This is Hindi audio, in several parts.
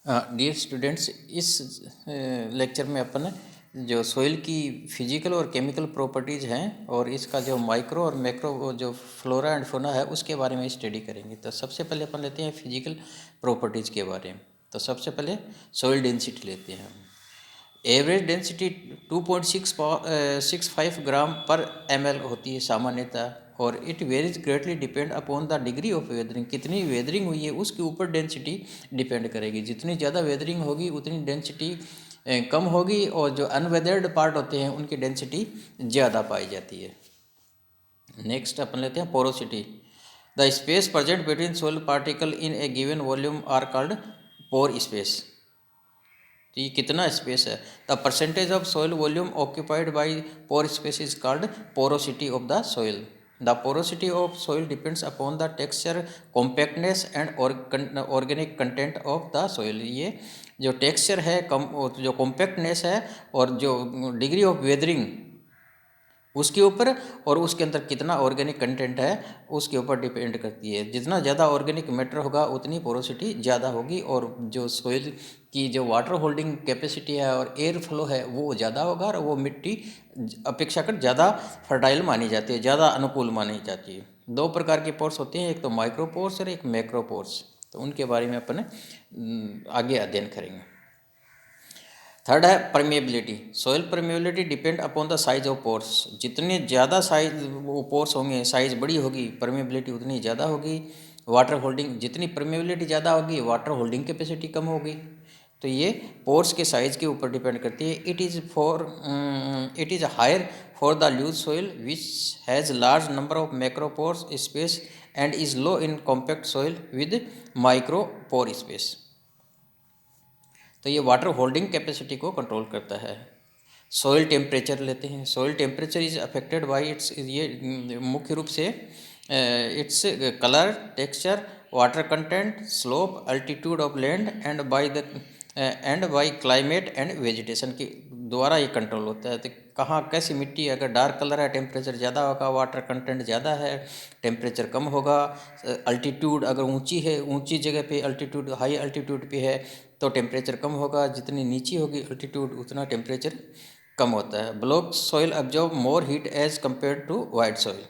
डियर स्टूडेंट्स, इस लेक्चर में अपन जो सॉइल की फिजिकल और केमिकल प्रॉपर्टीज़ हैं और इसका जो माइक्रो और मैक्रो जो फ्लोरा एंड फौना है उसके बारे में स्टडी करेंगे। तो सबसे पहले अपन लेते हैं फिजिकल प्रॉपर्टीज़ के बारे में। तो सबसे पहले सॉइल डेंसिटी लेते हैं हम। एवरेज डेंसिटी 2.65 ग्राम पर ml होती है सामान्यतः, और it varies greatly depend upon the degree of weathering. कितनी वेदरिंग हुई है उसके ऊपर डेंसिटी डिपेंड करेगी। जितनी ज़्यादा वेदरिंग होगी उतनी डेंसिटी कम होगी, और जो अनवेदर्ड पार्ट होते हैं उनकी डेंसिटी ज़्यादा पाई जाती है। नेक्स्ट अपन लेते हैं porosity. The space present between soil particle in a given volume are called pore space. तो ये कितना स्पेस है? The percentage of soil volume occupied by pore space is called porosity of the soil. The porosity of soil depends upon the texture, compactness and organic content of the soil. ये जो टेक्सचर है, जो कॉम्पैक्टनेस है और जो डिग्री ऑफ वेदरिंग उसके ऊपर, और उसके अंदर कितना ऑर्गेनिक कंटेंट है उसके ऊपर डिपेंड करती है। जितना ज़्यादा ऑर्गेनिक मैटर होगा उतनी पोरोसिटी ज़्यादा होगी, और जो सॉइल की जो वाटर होल्डिंग कैपेसिटी है और एयर फ्लो है वो ज़्यादा होगा, और वो मिट्टी अपेक्षाकृत ज़्यादा फर्टाइल मानी जाती है, ज़्यादा अनुकूल मानी जाती है। दो प्रकार के पोर्स होते हैं, एक तो माइक्रो पोर्स और एक मैक्रो पोर्स। तो उनके बारे में अपन आगे अध्ययन करेंगे। थर्ड है permeability. Soil permeability depend upon the size of pores. जितने ज़्यादा साइज वो पोर्स होंगे, साइज बड़ी होगी, परमेबिलिटी उतनी ज़्यादा होगी। वाटर होल्डिंग, जितनी परमेबिलिटी ज़्यादा होगी वाटर होल्डिंग कैपेसिटी कम होगी। तो ये पोर्स के साइज के ऊपर डिपेंड करती है। It is higher for the loose soil which has large number of macro pores space and is low in compact soil with micro pore space. तो ये वाटर होल्डिंग कैपेसिटी को कंट्रोल करता है। सॉइल टेम्परेचर लेते हैं। Soil temperature is affected by its, ये मुख्य रूप से its colour, texture, water content, slope, altitude of land and by climate and vegetation के द्वारा ये कंट्रोल होता है। तो कहाँ कैसी मिट्टी, अगर डार्क कलर है टेम्परेचर ज़्यादा होगा, वाटर कंटेंट ज़्यादा है टेम्परेचर कम होगा। अल्टीट्यूड अगर ऊंची है, ऊंची जगह पे अल्टीट्यूड, हाई अल्टीट्यूड पे है तो टेम्परेचर कम होगा। जितनी नीची होगी अल्टीट्यूड उतना टेम्परेचर कम होता है। Black soil absorb more heat as compare to white soil.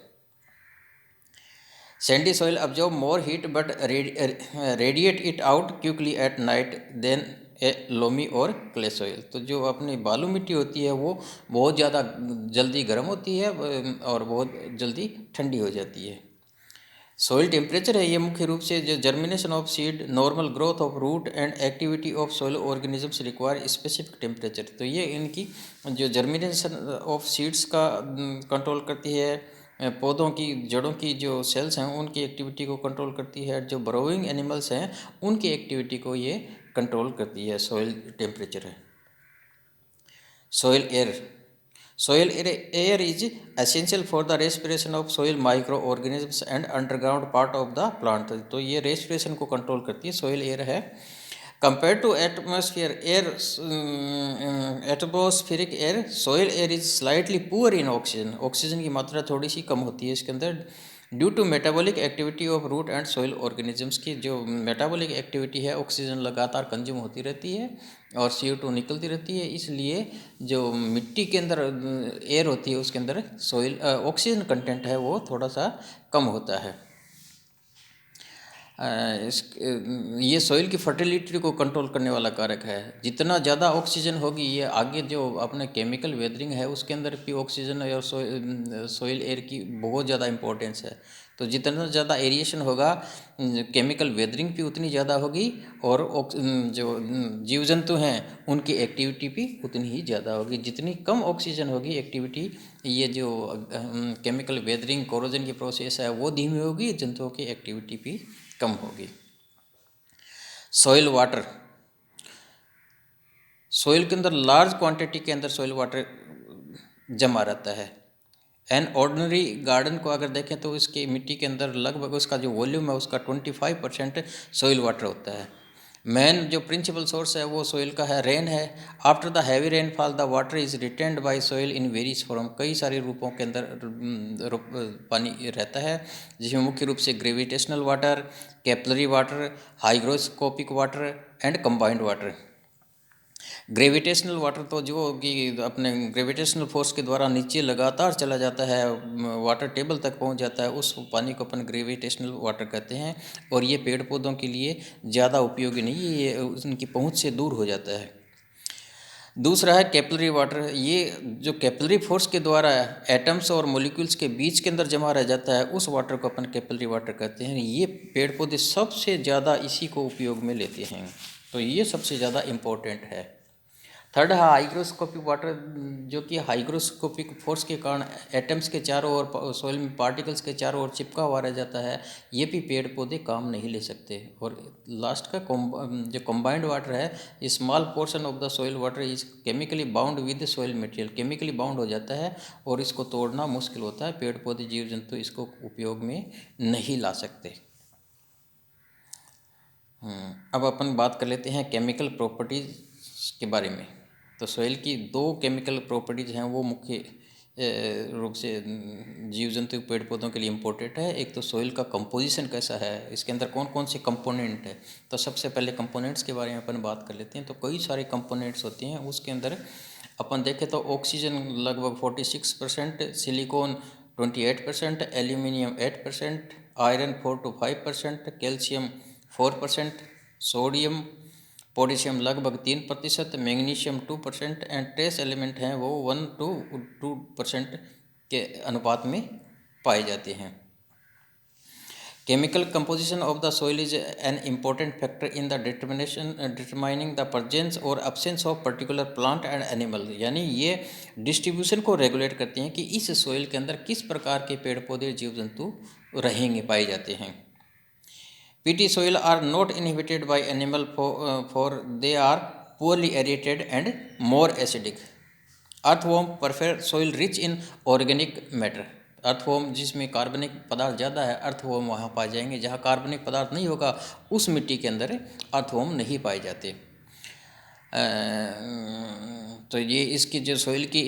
Sandy soil absorb more heat but radiate it out quickly at night then a loamy और क्ले सॉइल। तो जो अपनी बालू मिट्टी होती है वो बहुत ज़्यादा जल्दी गर्म होती है और बहुत जल्दी ठंडी हो जाती है। सॉइल टेम्परेचर है ये मुख्य रूप से जो germination of seed, normal growth of root and activity of soil organisms require specific temperature. तो ये इनकी जो जर्मिनेशन ऑफ सीड्स का कंट्रोल करती है, पौधों की जड़ों की जो सेल्स हैं उनकी एक्टिविटी को कंट्रोल करती है, जो ब्रोइंग एनिमल्स हैं उनकी एक्टिविटी को ये कंट्रोल करती है। सॉइल टेम्परेचर है। Soil air. Soil air is essential for the respiration of soil microorganisms and underground part of the plant। तो ये respiration को कंट्रोल करती है, soil air है। Compared to atmosphere air, atmospheric air, soil air is slightly poor in oxygen। Oxygen की मात्रा थोड़ी सी कम होती है इसके अंदर, due to metabolic activity of root and soil organisms की जो मेटाबॉलिक एक्टिविटी है, ऑक्सीजन लगातार कंज्यूम होती रहती है और CO2 निकलती रहती है, इसलिए जो मिट्टी के अंदर एयर होती है उसके अंदर सॉइल ऑक्सीजन कंटेंट है वो थोड़ा सा कम होता है। ये सॉइल की फर्टिलिटी को कंट्रोल करने वाला कारक है। जितना ज़्यादा ऑक्सीजन होगी, ये आगे जो अपने केमिकल वेदरिंग है उसके अंदर भी ऑक्सीजन और सॉइल एयर की बहुत ज़्यादा इंपॉर्टेंस है। तो जितना ज़्यादा एरिएशन होगा केमिकल वेदरिंग भी उतनी ज़्यादा होगी, और जो जीव जंतु हैं उनकी एक्टिविटी भी उतनी ही ज़्यादा होगी। जितनी कम ऑक्सीजन होगी एक्टिविटी, ये जो केमिकल वेदरिंग कोरोजन की प्रोसेस है वो धीमी होगी, जंतुओं की एक्टिविटी भी कम होगी। Soil water. सॉइल के अंदर लार्ज क्वांटिटी के अंदर सॉइल वाटर जमा रहता है। एन ऑर्डिनरी गार्डन को अगर देखें तो इसकी मिट्टी के अंदर लगभग उसका जो वॉल्यूम है उसका 25% सॉइल वाटर होता है। मेन जो प्रिंसिपल सोर्स है वो सॉइल का है, रेन है। After the heavy rainfall the water is retained bye soil in various form. कई सारे रूपों के अंदर पानी रहता है, जिसमें मुख्य रूप से gravitational water, capillary water, hygroscopic water and combined water. Gravitational water तो जो कि अपने ग्रेविटेशनल फोर्स के द्वारा नीचे लगातार चला जाता है, वाटर टेबल तक पहुंच जाता है, उस पानी को अपन ग्रेविटेशनल वाटर कहते हैं। और ये पेड़ पौधों के लिए ज़्यादा उपयोगी नहीं है, ये उनकी पहुंच से दूर हो जाता है। दूसरा है कैपिलरी वाटर। ये जो कैपिलरी फोर्स के द्वारा एटम्स और मॉलिक्यूल्स के बीच के अंदर जमा रह जाता है, उस वाटर को अपन कैपिलरी वाटर कहते हैं। ये पेड़ पौधे सबसे ज़्यादा इसी को उपयोग में लेते हैं, तो ये सबसे ज़्यादा इम्पोर्टेंट है। थर्ड है हाइग्रोस्कोपिक वाटर, जो कि हाइग्रोस्कोपिक फोर्स के कारण एटम्स के चारों ओर, सॉइल में पार्टिकल्स के चारों ओर चिपका हुआ रह जाता है। ये भी पेड़ पौधे काम नहीं ले सकते। और लास्ट का जो कंबाइंड वाटर है, small portion of the soil water is chemically bound with soil material, chemically bound हो जाता है और इसको तोड़ना मुश्किल होता है। पेड़ पौधे जीव जंतु इसको उपयोग में नहीं ला सकते। अब अपन बात कर लेते हैं केमिकल प्रॉपर्टीज़ के बारे में। तो सॉइल की दो केमिकल प्रॉपर्टीज़ हैं, वो मुख्य रूप से जीव जंतु पेड़ पौधों के लिए इम्पोर्टेंट है। एक तो सॉइल का कंपोजिशन कैसा है, इसके अंदर कौन कौन से कंपोनेंट है। तो सबसे पहले कंपोनेंट्स के बारे में अपन बात कर लेते हैं। तो कई सारे कंपोनेंट्स होते हैं, उसके अंदर अपन देखें तो ऑक्सीजन लगभग 46%, silicon 28%, aluminium 8%, iron 4 to 5%, calcium 4%, sodium potassium लगभग 3%, मैग्नीशियम 2% एंड ट्रेस एलिमेंट हैं वो 1 to 2% के अनुपात में पाए जाते हैं। Chemical composition of the soil is an important factor in the determining the presence or absence of particular plant and animal। यानी ये डिस्ट्रीब्यूशन को रेगुलेट करते हैं कि इस सोइल के अंदर किस प्रकार के पेड़ पौधे जीव जंतु रहेंगे, पाए जाते हैं। Peaty soil are not inhabited by animal for they are poorly aerated and more acidic। Earthworm prefer soil rich in organic matter। Earthworm जिसमें कार्बनिक पदार्थ ज़्यादा है, अर्थवॉर्म वहाँ पाए जाएंगे। जहाँ कार्बनिक पदार्थ नहीं होगा, उस मिट्टी के अंदर अर्थवॉर्म नहीं पाए जाते। तो ये इसकी जो सॉइल की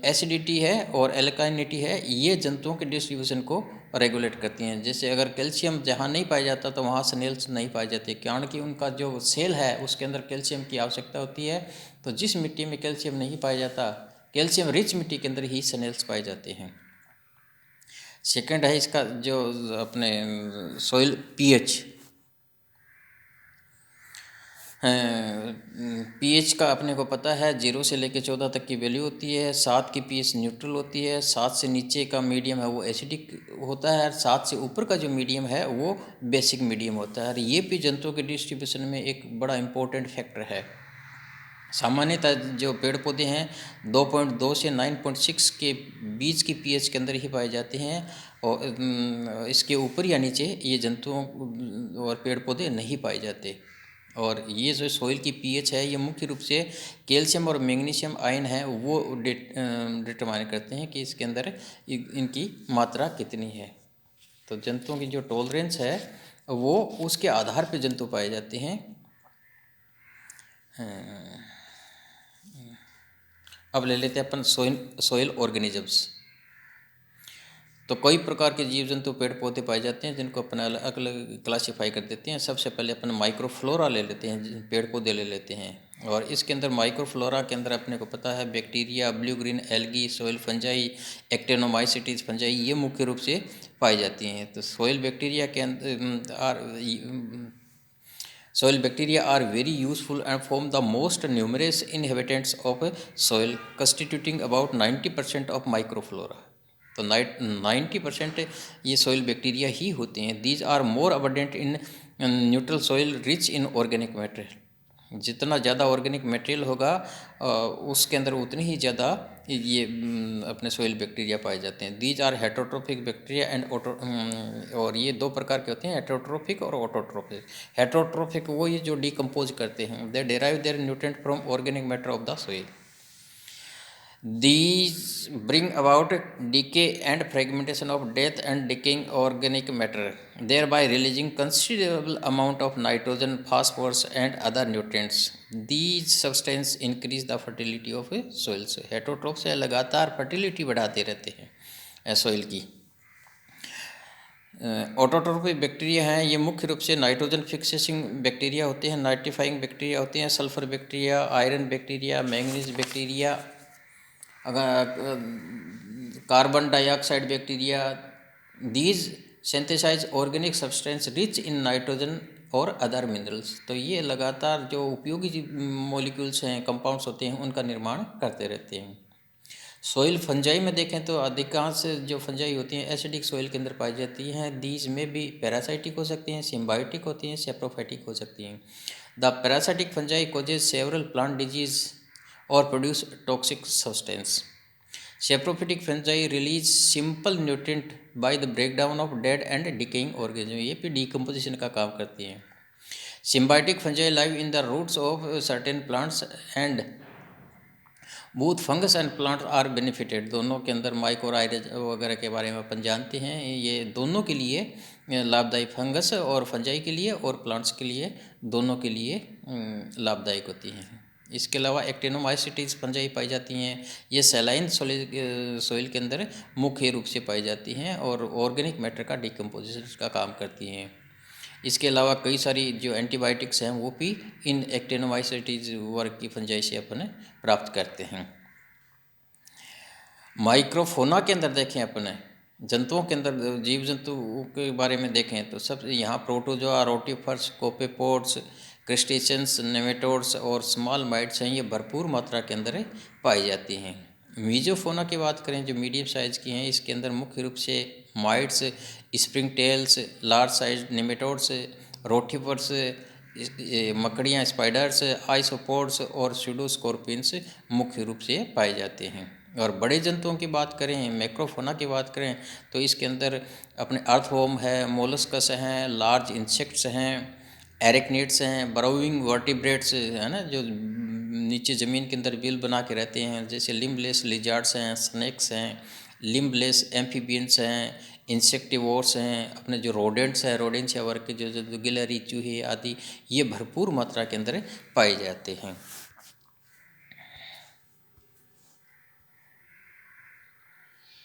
एसिडिटी है और एल्काइनिटी है, ये जंतुओं के डिस्ट्रीब्यूशन को रेगुलेट करती हैं। जैसे अगर कैल्शियम जहाँ नहीं पाया जाता तो वहाँ स्नेल्स नहीं पाए जाते, क्योंकि उनका जो सेल है उसके अंदर कैल्शियम की आवश्यकता होती है। तो जिस मिट्टी में कैल्शियम नहीं पाया जाता, कैल्शियम रिच मिट्टी के अंदर ही स्नेल्स पाए जाते हैं। सेकंड है इसका जो अपने सॉइल पीएच। पीएच का अपने को पता है 0 से लेकर 14 तक की वैल्यू होती है। 7 की पीएच न्यूट्रल होती है, 7 से नीचे का मीडियम है वो एसिडिक होता है, 7 से ऊपर का जो मीडियम है वो बेसिक मीडियम होता है। और ये भी जंतुओं के डिस्ट्रीब्यूशन में एक बड़ा इम्पोर्टेंट फैक्टर है। सामान्यतः जो पेड़ पौधे हैं 2.2 से 9.6 के बीच की पीएच के अंदर ही पाए जाते हैं, और इसके ऊपर या नीचे ये जंतुओं और पेड़ पौधे नहीं पाए जाते। और ये जो सॉइल की पीएच है, ये मुख्य रूप से कैल्शियम और मैग्नीशियम आयन है वो डिटरमाइन करते हैं कि इसके अंदर इनकी मात्रा कितनी है। तो जंतुओं की जो टॉलरेंस है वो उसके आधार पर जंतु पाए जाते हैं। अब ले लेते हैं अपन सॉइल ऑर्गेनिजम्स। तो कई प्रकार के जीव जंतु पेड़ पौधे पाए जाते हैं, जिनको अपन अलग अलग क्लासीफाई कर देते हैं। सबसे पहले अपन माइक्रोफ्लोरा ले लेते हैं, पेड़ पौधे ले लेते हैं। और इसके अंदर माइक्रोफ्लोरा के अंदर अपने को पता है bacteria, blue green algae, soil fungi, actinomycetes fungi, ये मुख्य रूप से पाई जाती हैं। तो सॉइल बैक्टीरिया के अंदर soil bacteria are very useful and form the most numerous inhabitants of soil, constituting about 90% of microflora। तो 90% ये सॉइल बैक्टीरिया ही होते हैं। These are more abundant in neutral soil rich in organic matter. जितना ज़्यादा ऑर्गेनिक मटेरियल होगा उसके अंदर उतनी ही ज़्यादा ये अपने सॉइल बैक्टीरिया पाए जाते हैं। These are heterotrophic bacteria and और ये दो प्रकार के होते हैं, हेटरोट्रोफिक और ऑटोट्रोफिक। हेटरोट्रोफिक वो ये जो डिकम्पोज करते हैं, they derive their nutrient from organic matter of the soil. These bring about decay and fragmentation of death and decaying organic matter, thereby releasing considerable amount of nitrogen, phosphorus and other nutrients। These substances increase the fertility of soils। हेटरोट्रोफ से लगातार फर्टिलिटी बढ़ाते रहते हैं सॉइल की। ऑटोट्रोफिक बैक्टीरिया हैं, ये मुख्य रूप से नाइट्रोजन फिक्सेसिंग बैक्टीरिया होते हैं, नाइट्रीफाइंग बैक्टीरिया होते हैं, sulphur bacteria, iron bacteria, manganese bacteria, carbon dioxide bacteria. These synthesise organic substance rich in nitrogen और अदर मिनरल्स। तो ये लगातार जो उपयोगी मॉलिक्यूल्स हैं, कंपाउंड्स होते हैं, उनका निर्माण करते रहते हैं। सोइल फंजाई में देखें तो अधिकांश जो फंजाई होती हैं एसिडिक सोइल के अंदर पाई जाती हैं। दीज में भी पैरासाइटिक हो सकती हैं, सिम्बायोटिक होती हैं, सेप्रोफाइटिक हो सकती हैं। The parasitic fungi causes several plant disease और produce toxic substance. Saprophytic fungi release simple nutrient by the breakdown of dead and decaying organism. ये भी डिकम्पोजिशन का काम करती हैं। Symbiotic fungi live in the roots of certain plants and both fungus and plant are benefited. दोनों के अंदर माइकोराइज वगैरह के बारे में अपन जानते हैं। ये दोनों के लिए लाभदायी, फंगस और फंजाई के लिए और प्लांट्स के लिए, दोनों के लिए लाभदायक होती हैं। इसके अलावा एक्टिनोमाइसिटीज फंजाई पाई जाती हैं। ये सैलाइन सोइल के अंदर मुख्य रूप से पाई जाती हैं और ऑर्गेनिक मैटर का डिकम्पोजिशन का काम करती हैं। इसके अलावा कई सारी जो एंटीबायोटिक्स हैं वो भी इन एक्टिनोमाइसिटीज वर्ग की फंजाई से अपन प्राप्त करते हैं। माइक्रोफोना के अंदर देखें, अपने जंतुओं के अंदर, जीव जंतु के बारे में देखें तो सब यहाँ प्रोटोजोआ, रोटिफर्स, कोपेपोड्स, क्रस्टेशियंस, नेमेटोड्स और स्मॉल माइट्स हैं, ये भरपूर मात्रा के अंदर पाई जाती हैं। मीजोफोना की बात करें जो मीडियम साइज़ की हैं, इसके अंदर मुख्य रूप से mites, spring tails, large size nematodes, rotifers, मकड़ियाँ, स्पाइडर्स, आइसोपोड्स और स्यूडोस्कॉर्पियंस मुख्य रूप से पाए जाते हैं। और बड़े जंतुओं की बात करें, मैक्रोफोना की बात करें तो इसके अंदर अपने अर्थवर्म है, मोलस्कस हैं, लार्ज इंसेक्ट्स हैं, एरेक्निड्स हैं, बरोविंग वर्टिब्रेट्स है ना, जो नीचे ज़मीन के अंदर बिल बना के रहते हैं, जैसे लिम्बलेस लिजार्ड्स हैं, स्नेक्स हैं, लिम्बलेस एम्फीबियंस हैं, इंसेक्टिवोर्स हैं, अपने जो रोडेंट्स हैं, रोडेंशिया वर्ग के जो गिलहरी, चूहे आदि, ये भरपूर मात्रा के अंदर पाए जाते हैं।